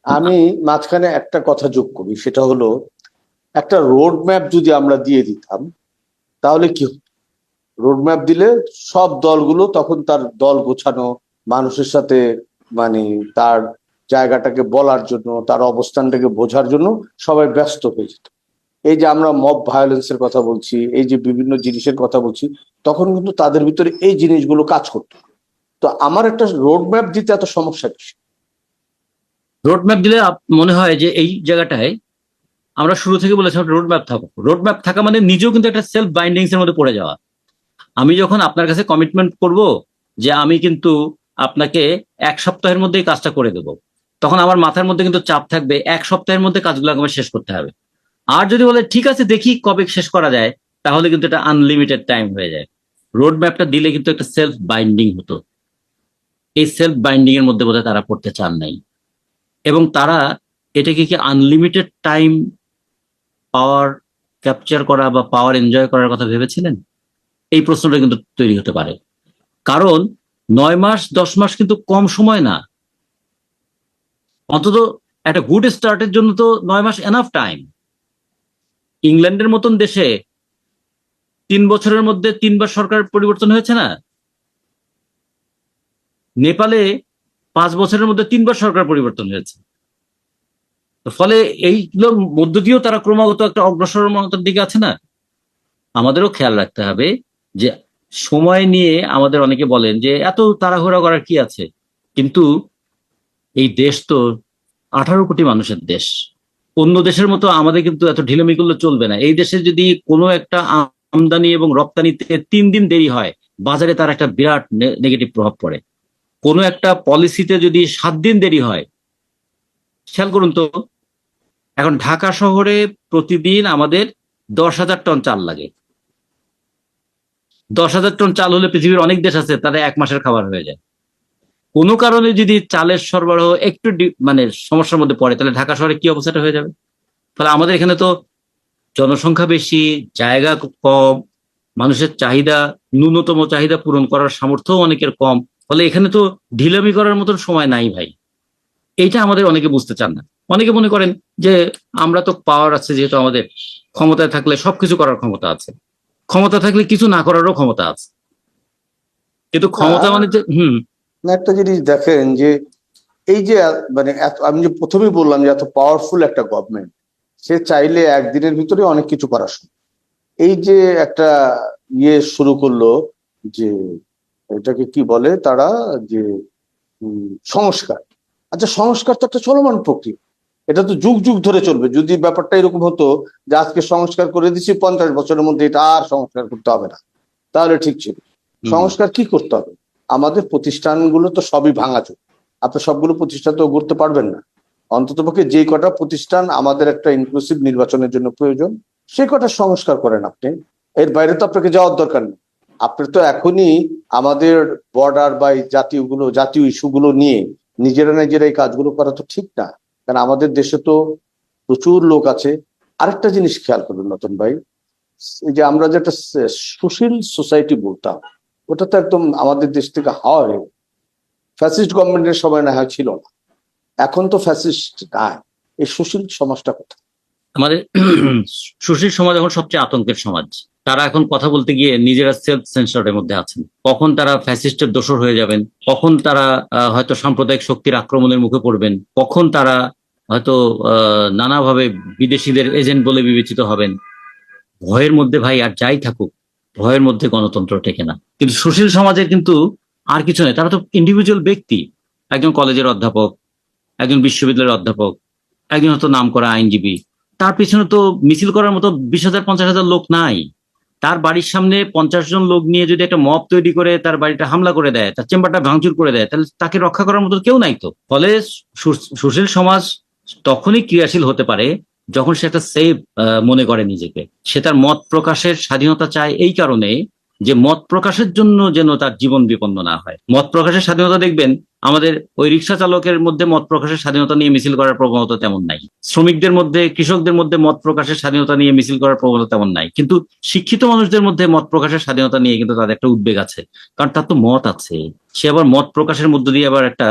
আমি মাঝখানে একটা কথা যোগ করি, সেটা হলো একটা রোড ম্যাপ যদি আমরা দিয়ে দিতাম তাহলে কি হতো? রোড ম্যাপ দিলে সব দলগুলো তখন তার দল গোছানো, মানুষের সাথে মানে তার জায়গাটাকে বলার জন্য, তার অবস্থানটাকে বোঝার জন্য সবাই ব্যস্ত হয়ে যেত। এই যে আমরা মব ভায়োলেন্সের কথা বলছি, এই যে বিভিন্ন জিনিসের কথা বলছি, তখন কিন্তু তাদের ভিতরে এই জিনিসগুলো কাজ করতো। তো আমার একটা রোড ম্যাপ দিতে এত সমস্যা কি? রোড ম্যাপ দিলে মনে হয় যে এই জায়গাটায় আমরা শুরু থেকে বলেছিলাম রোড ম্যাপ থাকুক। রোড ম্যাপ থাকা মানে নিজেও কিন্তু একটা সেলফ বাইন্ডিংস এর মধ্যে পড়ে যাওয়া। আমি যখন আপনার কাছে কমিটমেন্ট করব যে আমি কিন্তু আপনাকে 1 সপ্তাহের মধ্যেই কাজটা করে দেব, তখন আমার মাথার মধ্যে কিন্তু চাপ থাকবে 1 সপ্তাহের মধ্যে কাজগুলো আমার শেষ করতে হবে। আর যদি বলে ঠিক আছে দেখি কবে শেষ করা যায়, তাহলে কিন্তু এটা আনলিমিটেড টাইম হয়ে যায়। রোড ম্যাপটা দিলে কিন্তু একটা সেলফ বাইন্ডিং হতো। এই সেলফ বাইন্ডিং এর মধ্যে বোধহয় তারা পড়তে চান নাই, এবং তারা এটাকে কি আনলিমিটেড টাইম পাওয়ার ক্যাপচার করা বা পাওয়ার এনজয় করার কথা ভেবেছিলেন? এই প্রশ্নটা কিন্তু তৈরি হতে পারে। কারণ 9 মাস 10 মাস কিন্তু কম সময় না। অন্তত একটা গুড স্টার্টের জন্য তো 9 মাস এনাফ টাইম। ইংল্যান্ডের মতন দেশে 3 বছরের মধ্যে 3বার সরকার পরিবর্তন হয়েছে না? নেপালে 5 বছরের মধ্যে 3বার সরকার পরিবর্তন হয়েছে। ফলে এইগুলোর মধ্য দিয়েও তারা ক্রমাগত একটা অগ্রসরতার দিকে আছে না? আমাদেরও খেয়াল রাখতে হবে যে সময় নিয়ে আমাদের অনেকে বলেন যে এত তাড়াহুড়া করার কি আছে, কিন্তু এই দেশ তো 18 কোটি মানুষের দেশ। অন্য দেশের মতো আমাদের কিন্তু এত ঢিলেমি করলে চলবে না। এই দেশে যদি কোনো একটা আমদানি এবং রপ্তানিতে 3 দিন দেরি হয়, বাজারে তার একটা বিরাট নেগেটিভ প্রভাব পড়ে। কোনো একটা পলিসিতে যদি 7 দিন দেরি হয়, খেয়াল করুন তো, এখন ঢাকা শহরে প্রতিদিন আমাদের 10,000 টন চাল লাগে। 10,000 টন চাল হলে পৃথিবীর অনেক দেশ আছে তাদের 1 মাসের খাবার হয়ে যায়। কোনো কারণে যদি চালের সরবরাহ একটু মানে সমস্যার মধ্যে পড়ে, তাহলে ঢাকা শহরে কি অবস্থাটা হয়ে যাবে? ফলে আমাদের এখানে তো জনসংখ্যা বেশি, জায়গা কম, মানুষের চাহিদা, ন্যূনতম চাহিদা পূরণ করার সামর্থ্য অনেকের কম। ফলে এখানে তো ঢিলামি করার মতন সময় নাই ভাই। এইটা আমাদের অনেকে বুঝতে চান না। অনেকে মনে করেন যে আমরা তো পাওয়ার আছে, যেহেতু আমাদের ক্ষমতায় থাকলে সবকিছু করার ক্ষমতা আছে, ক্ষমতা থাকলে কিছু না করারও ক্ষমতা আছে। কিন্তু না, ক্ষমতা মানে যে না, একটা জিনিস দেখেন যে এই যে মানে আমি যে প্রথমেই বললাম যে এত পাওয়ারফুল একটা গভর্নমেন্ট, সে চাইলে একদিনের ভিতরে অনেক কিছু করা সম্ভব। এই যে একটা শুরু করলো, যে এটাকে কি বলে তারা, যে সংস্কার। আচ্ছা, সংস্কার তো একটা চলমান প্রক্রিয়া, এটা তো যুগ যুগ ধরে চলবে। যদি ব্যাপারটা এরকম হতো যে আজকে সংস্কার করে দিচ্ছি, 50 বছরের মধ্যে এটা আর সংস্কার করতে হবে না, তাহলে ঠিক ছিল। সংস্কার কি করতে হবে? আমাদের প্রতিষ্ঠানগুলো তো সবই ভাঙাচোর। আপনি সবগুলো প্রতিষ্ঠান তো গড়তে পারবেন না। অন্ততপক্ষে যে কটা প্রতিষ্ঠান আমাদের একটা ইনক্লুসিভ নির্বাচনের জন্য প্রয়োজন, সে কটা সংস্কার করেন আপনি। এর বাইরে তো আপনাকে যাওয়ার দরকার নেই। আপনি তো এখনই আমাদের বর্ডার বা এই জাতীয় ইস্যুগুলো নিয়ে নিজেরা নিজেরা এই কাজগুলো করা তো ঠিক না। কারণ আমাদের দেশে তো প্রচুর লোক আছে। আরেকটা জিনিস খেয়াল করবেন নতুন ভাই, এই যে আমরা যেটা সুশীল সোসাইটি বলতাম, ওটা তো একদম আমাদের দেশ থেকে হাওয়া হয়ে গেছে। ফ্যাসিস্ট গভর্নমেন্টের সময় না হয় ছিল না, এখন তো ফ্যাসিস্ট নাই। এই সুশীল সমাজটা কোথায়? আমাদের সুশীল সমাজ এখন সবচেয়ে আতঙ্কের সমাজ। তারা এখন কথা বলতে গিয়ে নিজেরা সেলফ সেন্সরের মধ্যে আছেন। কখন তারা ফ্যাসিস্টের দোসর হয়ে যাবেন, কখন তারা হয়তো সাম্প্রদায়িক শক্তির আক্রমণের মুখে পড়বেন, কখন তারা হয়তো নানাভাবে বিদেশিদের এজেন্ট বলে বিবেচিত হবেন। ভয়ের মধ্যে ভাই আর যাই থাকুক, ভয়ের মধ্যে গণতন্ত্র টেকে না। কিন্তু সুশীল সমাজের কিন্তু আর কিছু নেই। তারা তো ইন্ডিভিজুয়াল ব্যক্তি। একজন কলেজের অধ্যাপক, একজন বিশ্ববিদ্যালয়ের অধ্যাপক, একজন হয়তো নাম করা আইনজীবী, তার পিছনে তো মিছিল করার মতো 20,000 50,000 লোক নাই। তার বাড়ির সামনে 50 জন লোক নিয়ে যদি একটা মব তৈরি করে তার বাড়িটা হামলা করে দেয়, তার চেম্বারটা ভাঙচুর করে দেয়, তাহলে তাকে রক্ষা করার মতো কেউ নাই তো। ফলে সুশীল সমাজ তখনই ক্রিয়াশীল হতে পারে যখন সে একটা সেফ মনে করে নিজেকে। সে তার মত প্রকাশের স্বাধীনতা চায় এই কারণে যে মত প্রকাশের জন্য যেন তার জীবন বিপন্ন না হয়। মত প্রকাশের স্বাধীনতা দেখবেন আমাদের ওই রিক্সা চালকের মধ্যে মত প্রকাশের স্বাধীনতা নিয়ে মিছিল করার প্রবণতা তেমন নাই। শ্রমিকদের মধ্যে, কৃষকদের মধ্যে মত প্রকাশের স্বাধীনতা নিয়ে মিছিল করার প্রবণতা তেমন নাই। কিন্তু শিক্ষিত মানুষদের মধ্যে মত প্রকাশের স্বাধীনতা নিয়ে কিন্তু তাদের একটা উদ্বেগ আছে। কারণ তার তো মত আছে। সে আবার মত প্রকাশের মধ্য দিয়ে আবার একটা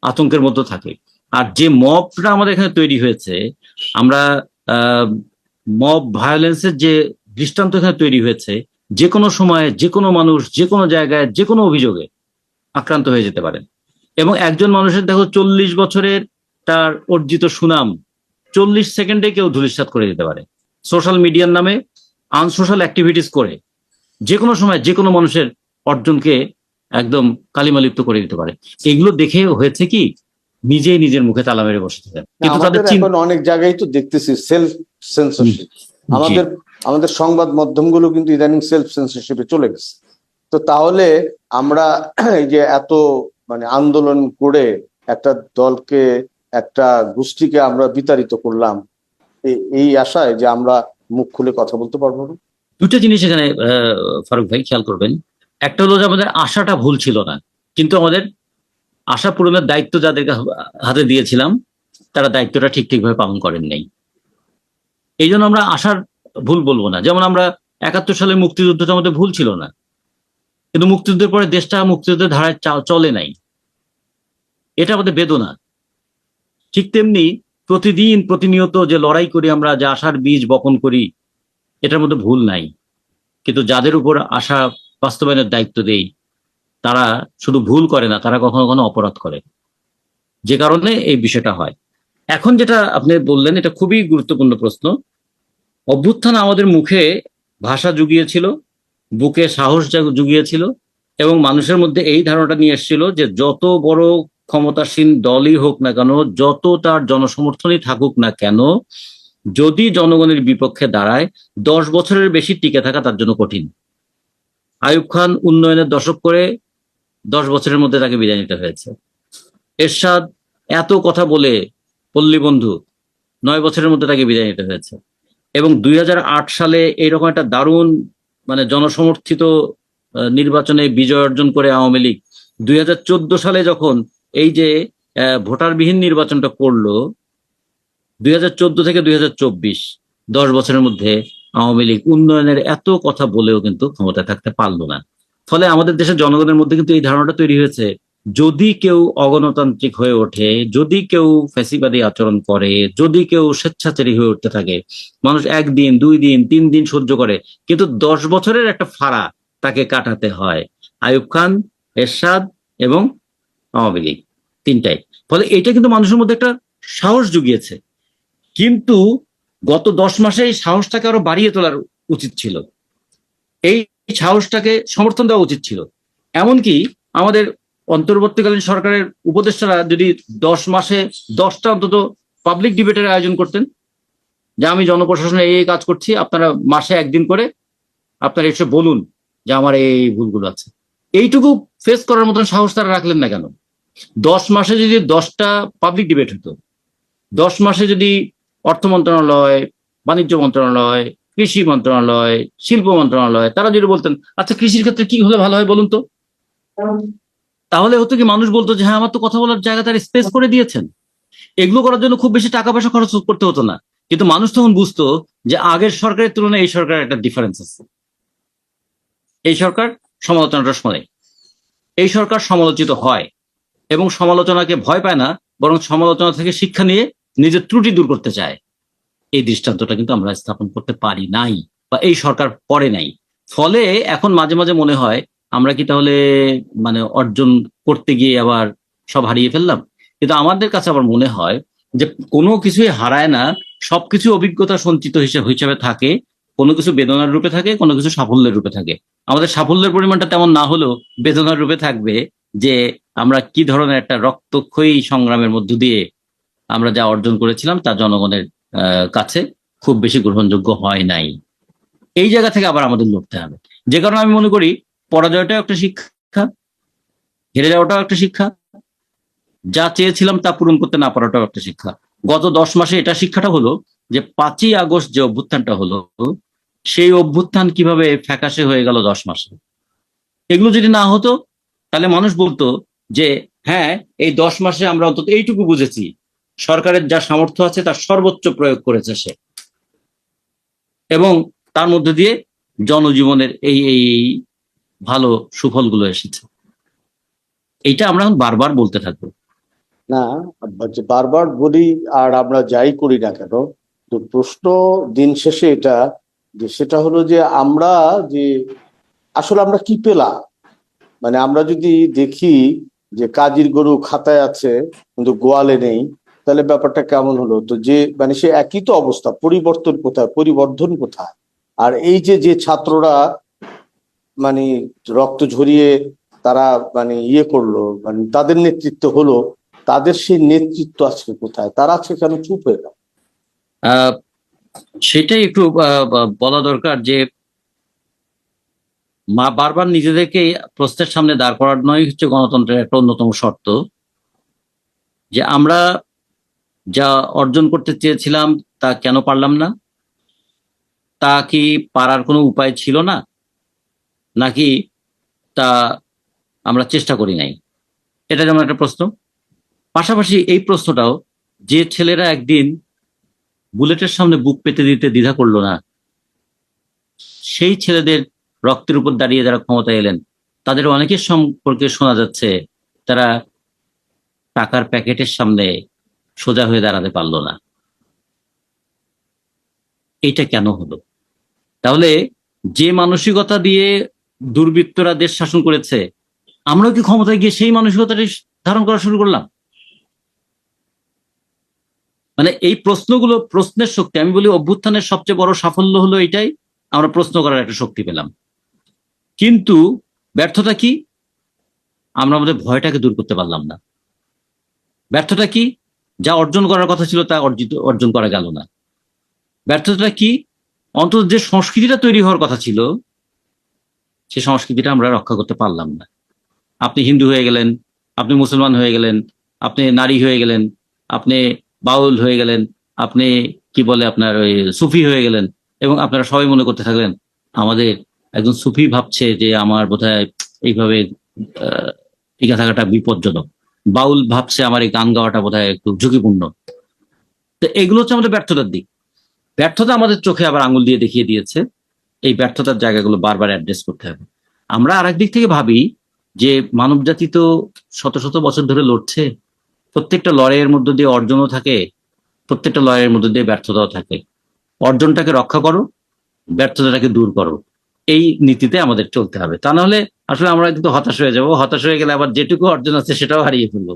আতঙ্কের মধ্যে থাকে। আর যে মবটা আমাদের এখানে তৈরি হয়েছে, আমরা মব ভায়োলেন্সের যে দৃষ্টান্ত এখানে তৈরি হয়েছে, যে কোনো সময়ে যে কোনো মানুষ যে কোনো জায়গায় যে কোনো অভিযোগে আক্রান্ত হয়ে যেতে পারে। এবং একজন মানুষের দেখো 40 বছরের তার অর্জিত সুনাম 40 সেকেন্ডে কেউ ধূলিসাৎ করে দিতে পারে সোশ্যাল মিডিয়ার নামে আনসোশ্যাল অ্যাক্টিভিটিস করে। যে কোনো সময় যে কোনো মানুষের অর্জনকে একদম কালিমালিপ্ত করে দিতে পারে। এগুলো দেখে হয়েছে কি, নিজেই নিজের মুখে তালা মেরে বসে থাকেন। কিন্তু আমাদের তাদের এখন অনেক জায়গায় তো দেখতেছি সেলফ সেন্সরশিপ। আমাদের আমাদের সংবাদ মাধ্যমগুলো কিন্তু ইদানিং সেলফ সেন্সরশিপে চলে গেছে। তো তাহলে আমরা এই যে এত মানে আন্দোলন করে একটা দলকে, একটা গোষ্ঠীকে আমরা বিতাড়িত করলাম, এই আশায় যে আমরা মুখ খুলে কথা বলতে পারবো না। দুটো জিনিস এখানে ফারুক ভাই খেয়াল করবেন। একটা হলো যে আমাদের আশাটা ভুল ছিল না, কিন্তু আমাদের আশা পূরণের দায়িত্ব যাদেরকে হাতে দিয়েছিলাম তারা দায়িত্বটা ঠিকভাবে পালন করেন নাই। এই জন্য আমরা আশার ভুল বলবো না। যেমন আমরা 71 সালে মুক্তিযুদ্ধটা আমাদের ভুল ছিল না, কিন্তু মুক্তিযুদ্ধের পরে দেশটা মুক্তিযুদ্ধের ধারায় চলে নাই, এটা আমাদের বেদনা। ঠিক তেমনি প্রতিদিন প্রতিনিয়ত যে লড়াই করি আমরা, যে আশার বীজ বপন করি, এটার মধ্যে ভুল নাই। কিন্তু যাদের উপর আশা বাস্তবায়নের দায়িত্ব দেই তারা শুধু ভুল করে না, তারা কখনো কখনো অপরাধ করে, যে কারণে এই বিষয়টা হয়। এখন যেটা আপনি বললেন এটা খুবই গুরুত্বপূর্ণ প্রশ্ন। অভ্যুত্থান আমাদের মুখে ভাষা জুগিয়েছিল, বুকে সাহস জুগিয়েছিল, এবং মানুষের মধ্যে এই ধারণাটা নিয়ে এসেছিল যে যত বড় ক্ষমতাসীন দলই হোক না কেন, যত তার জনসমর্থনই থাকুক না কেন, যদি জনগণের বিপক্ষে দাঁড়ায় 10 বছরের বেশি টিকে থাকা তার জন্য কঠিন। আইয়ুব খান উন্নয়নের দশক করে 10 বছরের মধ্যে তাকে বিদায় নিতে হয়েছে। এরশাদ এত কথা বলে পল্লী বন্ধু 9 বছরের মধ্যে তাকে বিদায় নিতে হয়েছে। এবং 2008 সালে এইরকম একটা দারুণ মানে জনসমর্থিত নির্বাচনে বিজয় অর্জন করে আওয়ামী লীগ 2014 সালে যখন এই যে ভোটারবিহীন নির্বাচনটা করলো, 2014 থেকে 2024 10 বছরের মধ্যে আওয়ামী লীগ উন্নয়নের এত কথা বলেও কিন্তু ক্ষমতায় থাকতে পারলো না। ফলে আমাদের দেশের জনগণের মধ্যে কিন্তু এই ধারণাটা তৈরি হয়েছে, যদি কেউ অগণতান্ত্রিক হয়ে ওঠে, যদি কেউ ফ্যাসিবাদী আচরণ করে, যদি কেউ স্বেচ্ছাচারী হয়ে উঠতে থাকে, মানুষ 1 দিন 2 দিন 3 দিন সহ্য করে, কিন্তু 10 বছরের একটা ফাড়া তাকে কাটাতে হয়। আইয়ুব খান, এরশাদ এবং আওয়ামী লীগ, তিনটাই। ফলে এটা কিন্তু মানুষের মধ্যে একটা সাহস জুগিয়েছে। কিন্তু গত 10 মাসে এই সাহসটাকে আরো বাড়িয়ে তোলার উচিত ছিল, এই সাহসটাকে সমর্থন দেওয়া উচিত ছিল। এমনকি আমাদের অন্তর্বর্তীকালীন সরকারের উপদেষ্টারা যদি 10 মাসে 10টা অন্তত পাবলিক ডিবেটের আয়োজন করতেন, যে আমি জনপ্রশাসনে এই কাজ করছি, আপনারা মাসে 1 দিন করে আপনারা এসে বলুন যে আমার এই ভুলগুলো আছে, এইটুকু ফেস করার মতন সাহস তারা রাখলেন না কেন? 10 মাসে যদি 10টা পাবলিক ডিবেট হতো, 10 মাসে যদি অর্থ মন্ত্রণালয়, বাণিজ্য মন্ত্রণালয়, কৃষি মন্ত্রণালয়, শিল্প মন্ত্রণালয় তারা যদি বলতেন আচ্ছা কৃষির ক্ষেত্রে কি হলে ভালো হয় বলুন তো, তাহলে হতো কি মানুষ বলতো যে হ্যাঁ আমার তো কথা বলার জায়গা তার স্পেস করে দিয়েছেন। এগুলো করার জন্য খুব বেশি টাকা পয়সা খরচ করতে হতো না, কিন্তু মানুষ তখন বুঝতো যে আগের সরকারের তুলনায় এই সরকারের একটা ডিফারেন্স আছে। এই সরকার সমালোচনাটা শোনে, এই সরকার সমালোচিত হয় এবং সমালোচনাকে ভয় পায় না, বরং সমালোচনা থেকে শিক্ষা নিয়ে নিজের ত্রুটি দূর করতে চায়। এই দৃষ্টান্তটা কিন্তু আমরা স্থাপন করতে পারি নাই, বা এই সরকার করে নাই। ফলে এখন মাঝে মাঝে মনে হয় আমরা কি তাহলে মানে অর্জন করতে গিয়ে আবার সব হারিয়ে ফেললাম। কিন্তু আমাদের কাছে আবার মনে হয় যে কোনো কিছুই হারায় না, সবকিছু অভিজ্ঞতা সঞ্চিত হিসেবে থাকে, কোনো কিছু বেদনার রূপে থাকে, কোনো কিছু সাফল্যের রূপে থাকে। আমাদের সাফল্যের পরিমাণটা তেমন না হলেও বেদনার রূপে থাকবে, যে আমরা কি ধরনের একটা রক্তক্ষয়ী সংগ্রামের মধ্য দিয়ে আমরা যা অর্জন করেছিলাম তা জনগণের কাছে খুব বেশি গ্রহণযোগ্য হয় নাই। এই জায়গা থেকে আবার আমাদের লড়তে হবে। যে কারণে আমি মনে করি পরাজয়টাও একটা শিক্ষা, হেরে যাওয়াটাও একটা শিক্ষা, যা চেয়েছিলাম তা পূরণ করতে না পারাটাও একটা শিক্ষা। গত 10 মাসে এটা শিক্ষাটা হলো যে 5ই আগস্ট যে অভ্যুত্থানটা হলো, সেই অভ্যুত্থান কিভাবে ফ্যাকাশে হয়ে গেল 10 মাসে। এগুলো যদি না হতো তাহলে মানুষ বলতো যে হ্যাঁ এই 10 মাসে আমরা অন্তত এইটুকু বুঝেছি, সরকারের যা সামর্থ্য আছে তার সর্বোচ্চ প্রয়োগ করেছে সে, এবং তার মধ্যে দিয়ে জনজীবনের এই এই ভালো সুফলগুলো এসেছে। এইটা আমরা বারবার বলতে থাকবো। না, যে বারবার বলি আর আমরা যাই করি না কেন, তো প্রশ্ন দিন শেষে এটা, যে সেটা হলো যে আমরা যে আসলে আমরা কি পেলাম। মানে আমরা যদি দেখি যে কাজীর গরু খাতায় আছে কিন্তু গোয়ালে নেই, তাহলে ব্যাপারটা কেমন হলো? তো যে মানে সে একই তো অবস্থা, পরিবর্তন কোথায়, পরিবর্ধন কোথায়? আর এই যে যে ছাত্ররা মানে রক্ত ঝরিয়ে তারা মানে ইয়ে করলো, মানে তাদের নেতৃত্ব হলো, তাদের সেই নেতৃত্ব আজকে কোথায়? তারা আজকে কেন চুপ হয়ে গেল? আহ, সেটাই একটু বলা দরকার যে বারবার নিজেদেরকে প্রশ্নের সামনে দাঁড় করানোই হচ্ছে গণতন্ত্রের একটা অন্যতম শর্ত, যে আমরা যা অর্জন করতে চেয়েছিলাম তা কেন পারলাম না? তা কি পারার কোনো উপায় ছিল না, নাকি তা আমরা চেষ্টা করি নাই? এটা যেমন একটা প্রশ্ন। পাশাপাশি এই প্রশ্নটাও, যে ছেলেরা একদিন বুলেটের সামনে বুক পেতে দিতে দ্বিধা করলো না, সেই ছেলেদের রক্তের উপর দাঁড়িয়ে যারা ক্ষমতায় এলেন, তাদের অনেকের সম্পর্কে শোনা যাচ্ছে তারা টাকার প্যাকেটের সামনে সোজা হয়ে দাঁড়াতে পারলো না। এইটা কেন হলো? তাহলে যে মানসিকতা দিয়ে দুর্বৃত্তরা দেশ শাসন করেছে, আমরাও কি ক্ষমতায় গিয়ে সেই মানসিকতাটি ধারণ করা শুরু করলাম? মানে এই প্রশ্নগুলো, প্রশ্নের শক্তি, আমি বলি অভ্যুত্থানের সবচেয়ে বড় সাফল্য হলো এটাই, আমরা প্রশ্ন করার একটা শক্তি পেলাম। কিন্তু ব্যর্থতা কি? আমরা আমাদের ভয়টাকে দূর করতে পারলাম না। ব্যর্থতা কি? যা অর্জন করার কথা ছিল তা অর্জন করা গেল না। ব্যর্থতা কি? অন্তত যে সংস্কৃতিটা তৈরি হওয়ার কথা ছিল, সে সংস্কৃতিটা আমরা রক্ষা করতে পারলাম না। আপনি হিন্দু হয়ে গেলেন, আপনি মুসলমান হয়ে গেলেন, আপনি নারী হয়ে গেলেন, আপনি বাউল হয়ে গেলেন, আপনি কি বলে আপনার ওই সুফি হয়ে গেলেন, এবং আপনারা সবাই মনে করতে থাকলেন আমাদের একজন সুফি ভাবছে যে আমার বোধহয় এইভাবে টিকে থাকাটা বিপজ্জনক, বাউল ভাবছে আমার এই গান গাওয়াটা বোধহয় একটু ঝুঁকিপূর্ণ। তো এগুলো হচ্ছে আমাদের ব্যর্থতার দিক। ব্যর্থতা আমাদের চোখে আবার আঙুল দিয়ে দেখিয়ে দিয়েছে, এই ব্যর্থতার জায়গাগুলো বারবার অ্যাড্রেস করতে হবে। আমরা আরেক দিক থেকে ভাবি যে মানব জাতি তো শত শত বছর ধরে লড়ছে, প্রত্যেকটা লড়াইয়ের মধ্য দিয়ে অর্জনও থাকে, প্রত্যেকটা লড়াইয়ের মধ্য দিয়ে ব্যর্থতাও থাকে। অর্জনটাকে রক্ষা করো, ব্যর্থতাটাকে দূর করো, এই নীতিতে আমাদের চলতে হবে। তা নাহলে আসলে আমরা কিন্তু হতাশ হয়ে যাব, হতাশ হয়ে গেলে আবার যেটুকু অর্জন আছে সেটাও হারিয়ে ফেলবো।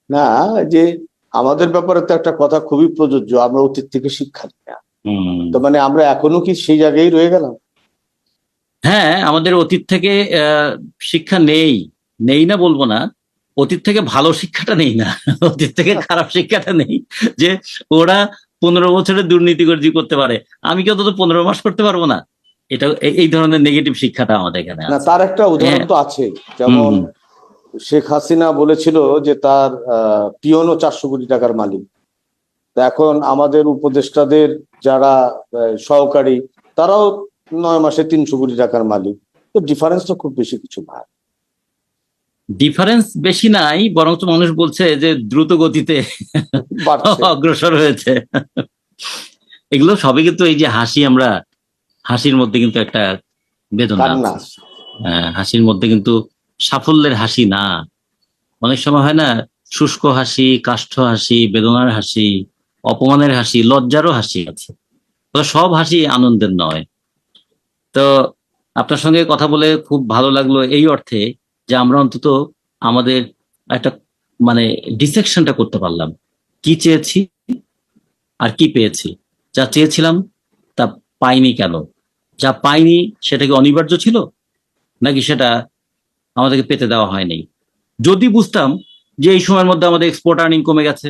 না, যে আমাদের ব্যাপারে তো একটা কথা খুবই প্রযোজ্য, আমরা অতীত থেকে শিক্ষা নিই না। তো মানে আমরা এখনো কি সেই জায়গায় রয়ে গেলাম? হ্যাঁ, আমাদের অতীত থেকে শিক্ষা নেই, নেই না বলবো না, অতীত থেকে ভালো শিক্ষাটা নেই না, অতীত থেকে খারাপ শিক্ষাটা নেই, যে ওরা 15 বছরের দুর্নীতি করতে পারে, আমি কি অন্তত 15 মাস করতে পারবো না? এটা এই ধরনের নেগেটিভ শিক্ষাটা আমাদের এখানে না, আছে। তার একটা উদাহরণ হ্যাঁ। তো আছে। হুম যেমন হুম। শেখ হাসিনা বলেছিল যে তার পিয়নও 400 কোটি টাকার মালিক। তা এখন আমাদের উপদেষ্টাদের যারা সহকারী, তারাও 9 মাসে 300 কোটি টাকার মালিক। তো ডিফারেন্স তো খুব বেশি কিছু না। ডিফারেন্স বেশি নাই, বরঞ্চ মানুষ বলছে যে দ্রুত গতিতে বাড়ছে। অগ্রসর হয়েছে। এগুলো সবই কিন্তু, এই যে হাসি, আমরা হাসির মধ্যে কিন্তু একটা বেদনা কান্না। আছে। হাসির মধ্যে কিন্তু সাফল্যের হাসি না, অনেক সময় হয় না, শুষ্ক হাসি, কাষ্ঠ হাসি, বেদনার হাসি, অপমানের হাসি, লজ্জারও হাসি আছে। তো সব হাসি আনন্দের নয়। তো আপনার সঙ্গে কথা বলে খুব ভালো লাগলো এই অর্থে যে আমরা অন্তত আমাদের একটা মানে ডিসেকশনটা করতে পারলাম, কি চেয়েছি আর কি পেয়েছি। যা চেয়েছিলাম তা পাইনি কেন? যা পাইনি সেটা কি অনিবার্য ছিল, নাকি সেটা আমাদেরকে পেতে দেওয়া হয়নি? যদি বুঝতাম যে এই সময়ের মধ্যে আমাদের এক্সপোর্ট আর্নিং কমে গেছে,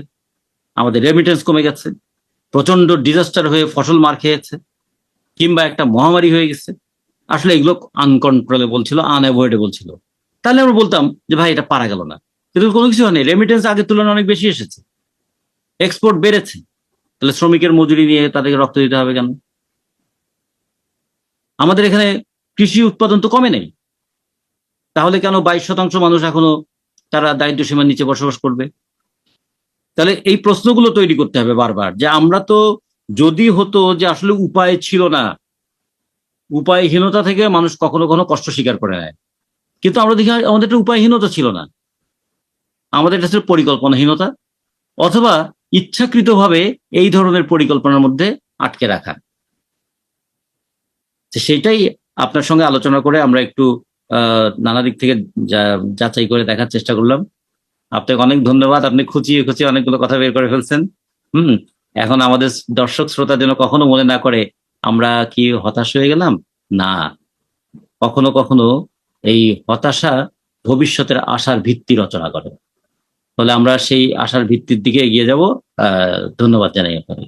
আমাদের রেমিটেন্স কমে গেছে, প্রচন্ড ডিজাস্টার হয়ে ফসল মার খেয়েছে, কিংবা একটা মহামারী হয়ে গেছে, আসলে এগুলো আনকন্ট্রোলেবল ছিল, আনঅ্যাভয়েডেবল ছিল, তাহলে আমরা বলতাম যে ভাই এটা পারা গেল না। কিন্তু কোনো কিছু হয়নি, রেমিটেন্স আগের তুলনায় অনেক বেশি এসেছে, এক্সপোর্ট বেড়েছে, তাহলে শ্রমিকের মজুরি নিয়ে তাদেরকে রক্ত দিতে হবে কেন? আমাদের এখানে কৃষি উৎপাদন তো কমে নেই, তাহলে কেন 22% মানুষ এখনো তারা দারিদ্র সীমার নিচে বসবাস করবে? তাহলে এই প্রশ্নগুলো তৈরি করতে হবে বারবার, যে আমরা তো, যদি হতো যে আসলে উপায় ছিল না, উপায়হীনতা থেকে মানুষ কখনো কখনো কষ্ট স্বীকার করে নেয়, কিন্তু আমরা দেখি আমাদের একটা উপায়হীনতা ছিল না। আমাদের এটা ছিল পরিকল্পনাহীনতা, অথবা ইচ্ছাকৃতভাবে এই ধরনের পরিকল্পনার মধ্যে আটকে রাখা। তো সেটাই আপনার সঙ্গে আলোচনা করে আমরা একটু নানা দিক থেকে যাচাই করে দেখার চেষ্টা করলাম। আপনাকে অনেক ধন্যবাদ, আপনি খুঁচিয়ে খুঁচিয়ে অনেকগুলো কথা বের করে ফেলছেন। এখন আমাদের দর্শক শ্রোতা যেন কখনো মনে না করে আমরা কি হতাশ হয়ে গেলাম। না, কখনো কখনো এই হতাশা ভবিষ্যতের আশার ভিত্তি রচনা করে। ফলে আমরা সেই আশার ভিত্তির দিকে এগিয়ে যাব। ধন্যবাদ জানাই আপনাকে।